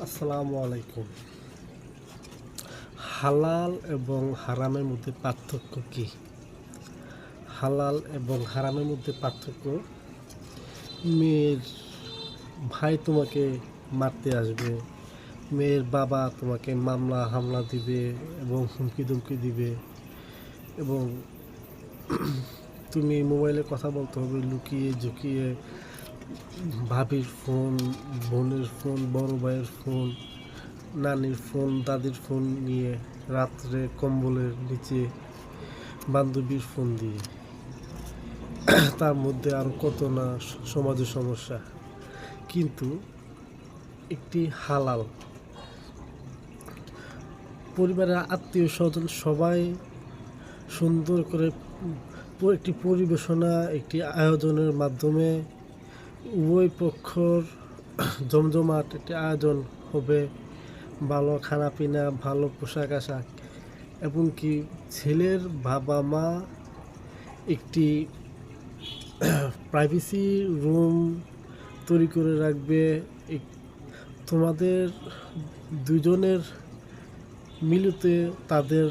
আসসালামু আলাইকুম। হালাল এবং হারামের মধ্যে পার্থক্য কি? হালাল এবং হারামের মধ্যে পার্থক্য, মেয়ের ভাই তোমাকে মারতে আসবে, মেয়ের বাবা তোমাকে মামলা হামলা দিবে এবং হুমকি ধুমকি দিবে, এবং তুমি মোবাইলে কথা বলতে হবে লুকিয়ে ঝুঁকিয়ে, ভাবির ফোন, বোনের ফোন, বড় ভাইয়ের ফোন, নানির ফোন, দাদির ফোন নিয়ে, রাত্রে কম্বলের নিচে বান্ধবীর ফোন দিয়ে। তার মধ্যে আরও কত না সমাজের সমস্যা। কিন্তু একটি হালাল, পরিবারের আত্মীয় স্বজন সবাই সুন্দর করে একটি পরিবেশনা, একটি আয়োজনের মাধ্যমে উভয় পক্ষর জমজমাট একটি আয়োজন হবে। ভালো খানা পিনা, ভালো পোশাক আশাক, এবং কি ছেলের বাবা মা একটি প্রাইভেসি রুম তৈরি করে রাখবে। তোমাদের দুজনের মিলিতে তাদের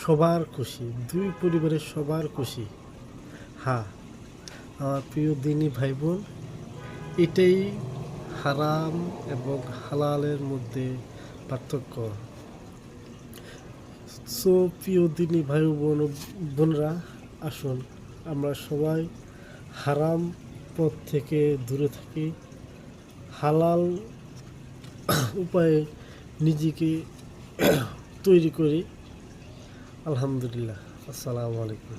সবার খুশি, দুই পরিবারের সবার খুশি। হ্যাঁ, আমার প্রিয় দিনী ভাই বোন, এটাই হারাম এবং হালালের মধ্যে পার্থক্য। সো প্রিয় দিনী ভাই বোনরা, আসুন আমরা সবাই হারাম পথ থেকে দূরে থাকি, হালাল উপায়ে নিজেকে তৈরি করি। আলহামদুলিল্লাহ। আসসালামু আলাইকুম।